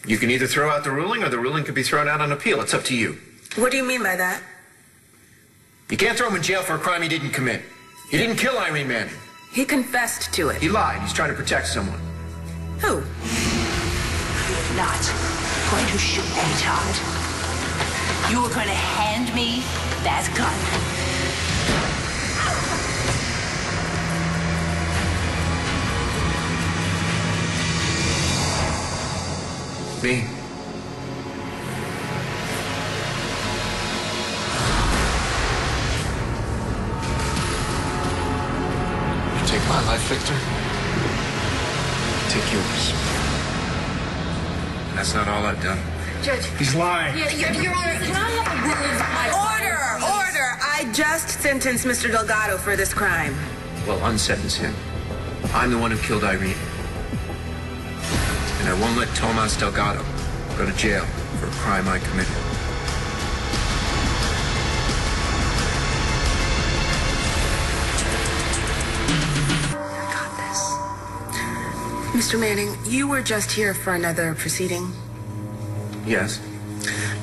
You can either throw out the ruling or the ruling could be thrown out on appeal. It's up to you. What do you mean by that? You can't throw him in jail for a crime he didn't commit. He didn't kill Irene Manning. He confessed to it. He lied. He's trying to protect someone. Who? You're not going to shoot me, Todd. You are going to hand me that gun. Me? You take my life, Victor. Take yours. And that's not all I've done. Judge. He's lying. Your Honor, can I have a word with my Order! I just sentenced Mr. Delgado for this crime. Well, unsentence him. I'm the one who killed Irene. And I won't let Tomas Delgado go to jail for a crime I committed. I got this. Mr. Manning, you were just here for another proceeding? Yes.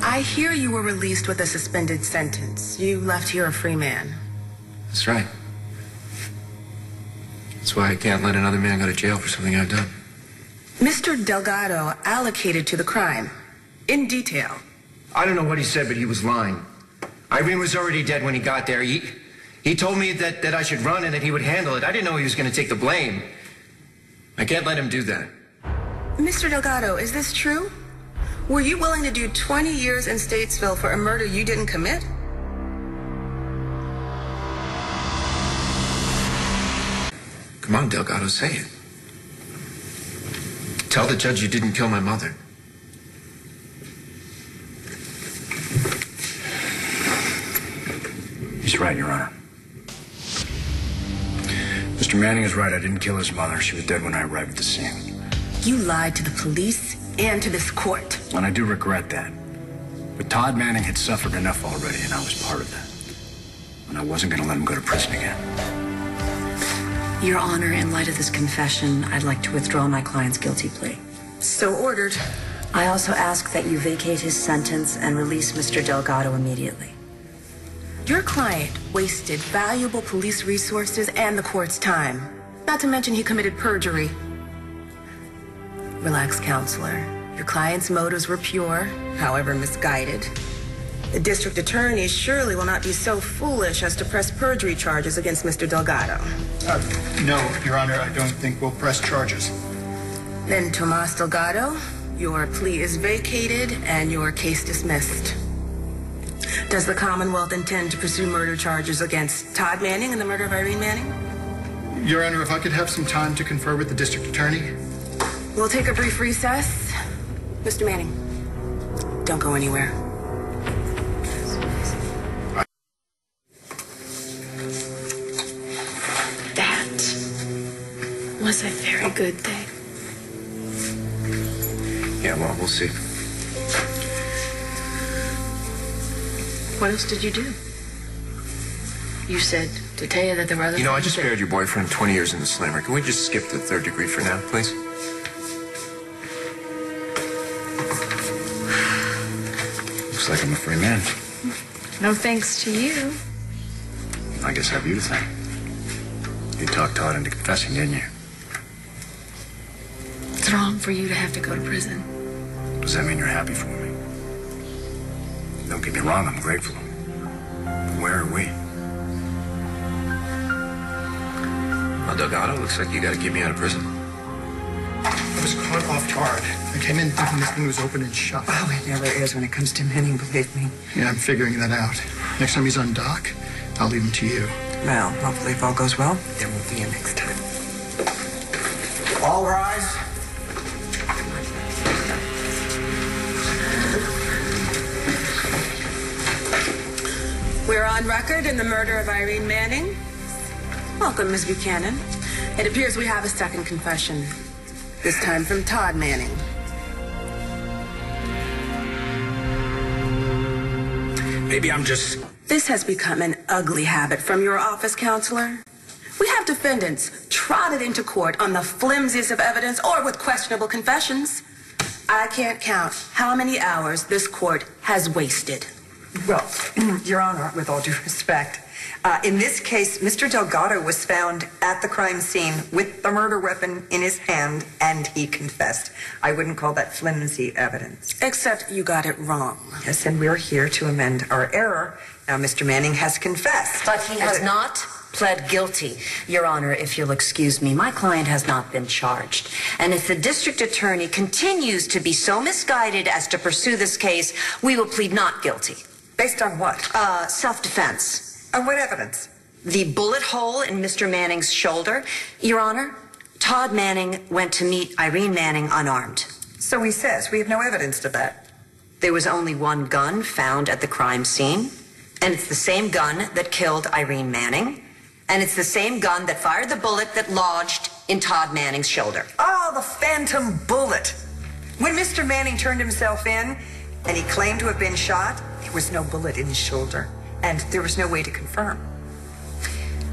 I hear you were released with a suspended sentence. You left here a free man. That's right. That's why I can't let another man go to jail for something I've done. Mr. Delgado allocated to the crime, in detail. I don't know what he said, but he was lying. Irene was already dead when he got there. He told me that I should run and that he would handle it. I didn't know he was going to take the blame. I can't let him do that. Mr. Delgado, is this true? Were you willing to do 20 years in Statesville for a murder you didn't commit? Come on, Delgado, say it. Tell the judge you didn't kill my mother. He's right, Your Honor. Mr. Manning is right. I didn't kill his mother. She was dead when I arrived at the scene. You lied to the police and to this court. And I do regret that. But Todd Manning had suffered enough already, and I was part of that. And I wasn't going to let him go to prison again. Your Honor, in light of this confession, I'd like to withdraw my client's guilty plea. So ordered. I also ask that you vacate his sentence and release Mr. Delgado immediately. Your client wasted valuable police resources and the court's time. Not to mention he committed perjury. Relax, counselor. Your client's motives were pure, however misguided. The district attorney surely will not be so foolish as to press perjury charges against Mr. Delgado. No, Your Honor, I don't think we'll press charges. Then, Tomas Delgado, your plea is vacated and your case dismissed. Does the Commonwealth intend to pursue murder charges against Todd Manning and the murder of Irene Manning? Your Honor, if I could have some time to confer with the district attorney. We'll take a brief recess. Mr. Manning, don't go anywhere. That was a very good day. Yeah, well, we'll see. What else did you do? You said to tell you that there were other... You know, I just spared your boyfriend 20 years in the slammer. Can we just skip the third degree for now, please? Looks like I'm a free man. No thanks to you. I guess I have you to thank. You talked Todd into confessing, didn't you? It's wrong for you to have to go to prison. Does that mean you're happy for me? Don't get me wrong, I'm grateful. Where are we? Well, Delgado, looks like you got to get me out of prison. I was caught off guard. I came in thinking this thing was open and shut. Oh, it never is when it comes to Manning, believe me. Yeah, I'm figuring that out. Next time he's on dock, I'll leave him to you. Well, hopefully if all goes well, there won't be a next time. All rise. We're on record in the murder of Irene Manning. Welcome, Ms. Buchanan. It appears we have a second confession, this time from Todd Manning. Maybe I'm just... This has become an ugly habit from your office, counselor. We have defendants trotted into court on the flimsiest of evidence or with questionable confessions. I can't count how many hours this court has wasted. Well, Your Honor, with all due respect, in this case, Mr. Delgado was found at the crime scene with the murder weapon in his hand, and he confessed. I wouldn't call that flimsy evidence. Except you got it wrong. Yes, and we're here to amend our error. Now, Mr. Manning has confessed. But he has not pled guilty. Your Honor, if you'll excuse me, my client has not been charged. And if the district attorney continues to be so misguided as to pursue this case, we will plead not guilty. Based on what? Self-defense. On what evidence? The bullet hole in Mr. Manning's shoulder. Your Honor, Todd Manning went to meet Irene Manning unarmed. So he says. We have no evidence to that. There was only one gun found at the crime scene, and it's the same gun that killed Irene Manning, and it's the same gun that fired the bullet that lodged in Todd Manning's shoulder. Oh, the phantom bullet. When Mr. Manning turned himself in and he claimed to have been shot, there was no bullet in his shoulder, and there was no way to confirm.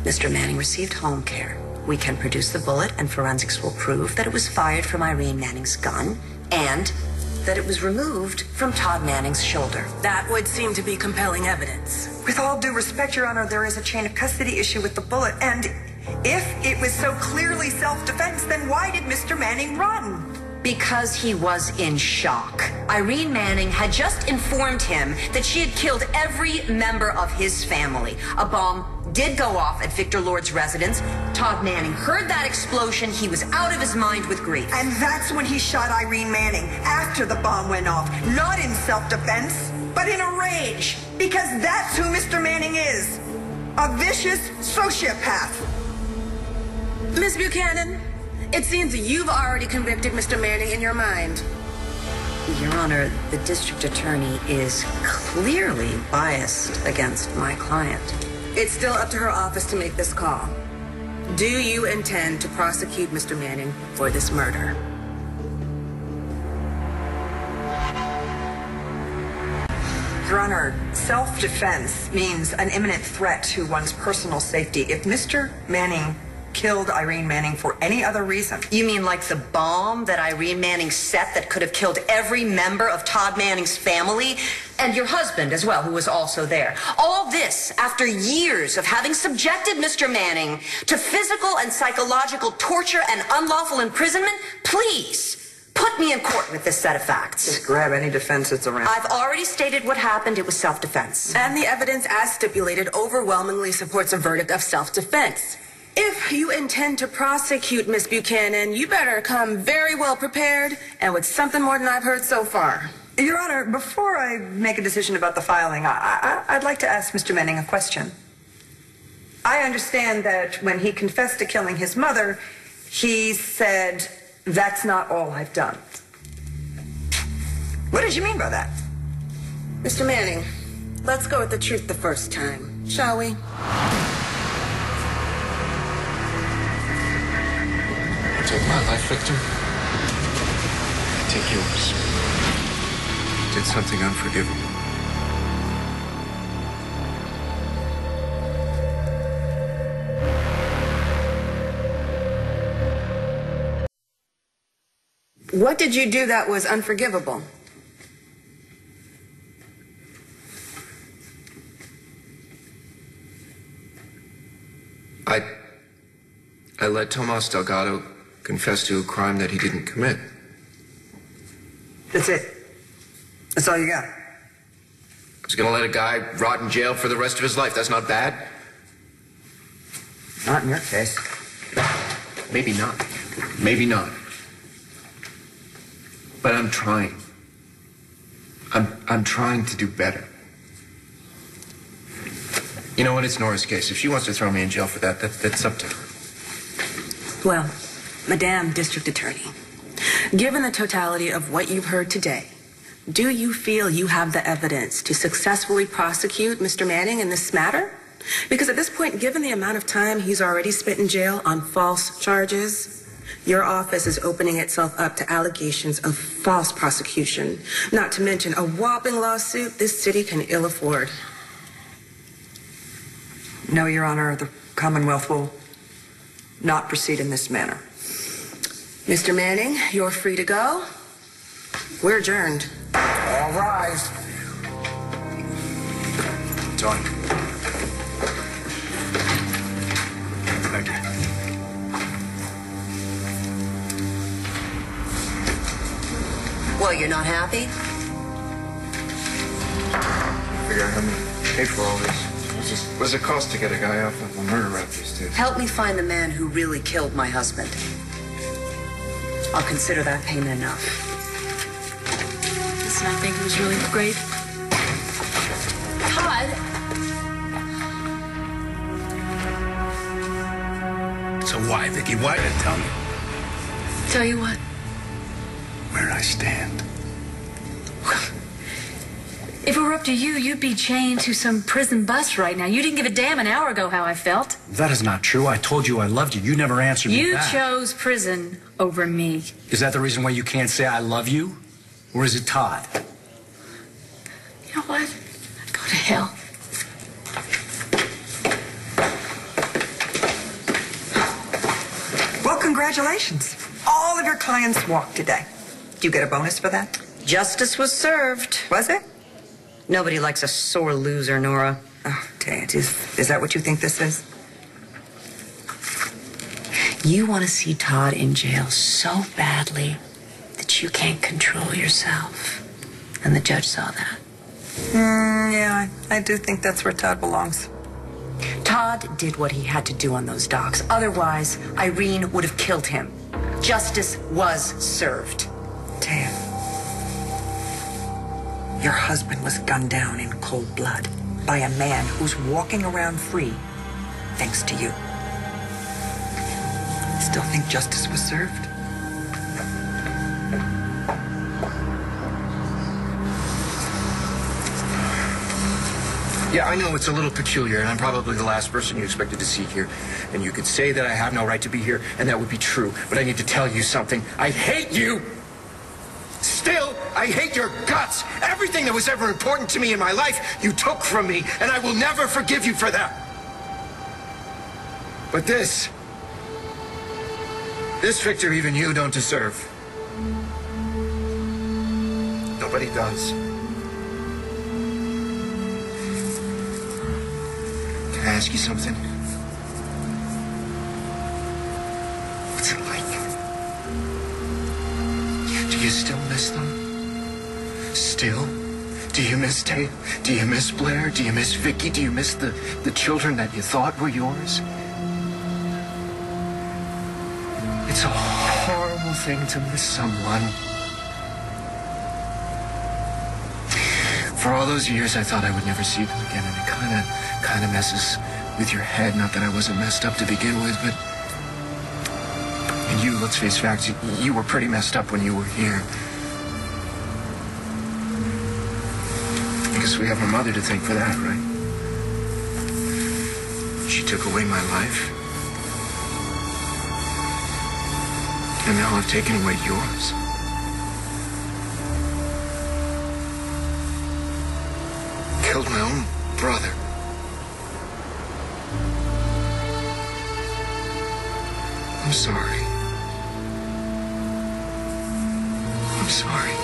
Mr. Manning received home care. We can produce the bullet, and forensics will prove that it was fired from Irene Manning's gun and that it was removed from Todd Manning's shoulder. That would seem to be compelling evidence. With all due respect, Your Honor, there is a chain of custody issue with the bullet, and if it was so clearly self-defense, then why did Mr. Manning run? Because he was in shock. Irene Manning had just informed him that she had killed every member of his family. A bomb did go off at Victor Lord's residence. Todd Manning heard that explosion. He was out of his mind with grief. And that's when he shot Irene Manning, after the bomb went off. Not in self-defense, but in a rage. Because that's who Mr. Manning is. A vicious sociopath. Miss Buchanan, it seems you've already convicted Mr. Manning in your mind. Your Honor, the district attorney is clearly biased against my client. It's still up to her office to make this call. Do you intend to prosecute Mr. Manning for this murder? Your Honor, self-defense means an imminent threat to one's personal safety. If Mr. Manning killed Irene Manning for any other reason. You mean like the bomb that Irene Manning set that could have killed every member of Todd Manning's family? And your husband as well, who was also there. All this after years of having subjected Mr. Manning to physical and psychological torture and unlawful imprisonment? Please, put me in court with this set of facts. Just grab any defense that's around. I've already stated what happened. It was self-defense. And the evidence as stipulated overwhelmingly supports a verdict of self-defense. If you intend to prosecute Miss Buchanan, you better come very well prepared and with something more than I've heard so far. Your Honor, before I make a decision about the filing, I'd like to ask Mr. Manning a question. I understand that when he confessed to killing his mother, he said, "That's not all I've done." What did you mean by that? Mr. Manning, let's go with the truth the first time, shall we? Take my life, Victor. I take yours. Did something unforgivable. What did you do that was unforgivable? I let Tomas Delgado confess to a crime that he didn't commit. That's it. That's all you got. I was gonna let a guy rot in jail for the rest of his life. That's not bad. Not in your case. Maybe not. Maybe not. But I'm trying. I'm trying to do better. You know what? It's Nora's case. If she wants to throw me in jail for that, that's up to her. Well, Madame District Attorney, given the totality of what you've heard today, do you feel you have the evidence to successfully prosecute Mr. Manning in this matter? Because at this point, given the amount of time he's already spent in jail on false charges, your office is opening itself up to allegations of false prosecution, not to mention a whopping lawsuit this city can ill afford. No, Your Honor, the Commonwealth will not proceed in this manner. Mr. Manning, you're free to go. We're adjourned. All rise. Todd. Thank you. Well, you're not happy? Figure out how to pay for all this. What's it cost to get a guy off of a murder rap these days? Help me find the man who really killed my husband. I'll consider that payment enough. Listen, I think it was really great. Todd. So why, Vicky? Why didn't tell me? Tell you what. Where I stand. If it were up to you, you'd be chained to some prison bus right now. You didn't give a damn an hour ago how I felt. That is not true. I told you I loved you. You never answered me You back. chose prison over me. Is that the reason why you can't say I love you? Or is it Todd? You know what? Go to hell. Well, congratulations. All of your clients walked today. Do you get a bonus for that? Justice was served. Was it? Nobody likes a sore loser, Nora. Oh, Dad, is that what you think this is? You want to see Todd in jail so badly that you can't control yourself. And the judge saw that. Yeah, I do think that's where Todd belongs. Todd did what he had to do on those docks. Otherwise, Irene would have killed him. Justice was served. Tam, your husband was gunned down in cold blood by a man who's walking around free thanks to you. Still think justice was served? Yeah, I know it's a little peculiar, and I'm probably the last person you expected to see here. And you could say that I have no right to be here, and that would be true. But I need to tell you something. I hate you! Still, I hate your guts. Everything that was ever important to me in my life, you took from me, and I will never forgive you for that. But this, Victor, even you don't deserve. Nobody does. Can I ask you something? What's it like? Do you still miss them? Still? Do you miss Tate? Do you miss Blair? Do you miss Vicky? Do you miss the children that you thought were yours? It's a horrible thing to miss someone. For all those years, I thought I would never see them again, and it kind of messes with your head. Not that I wasn't messed up to begin with, but... And you, let's face facts, you were pretty messed up when you were here. I guess we have our mother to thank for that, right? She took away my life. And now I've taken away yours. Killed my own brother. I'm sorry. I'm sorry.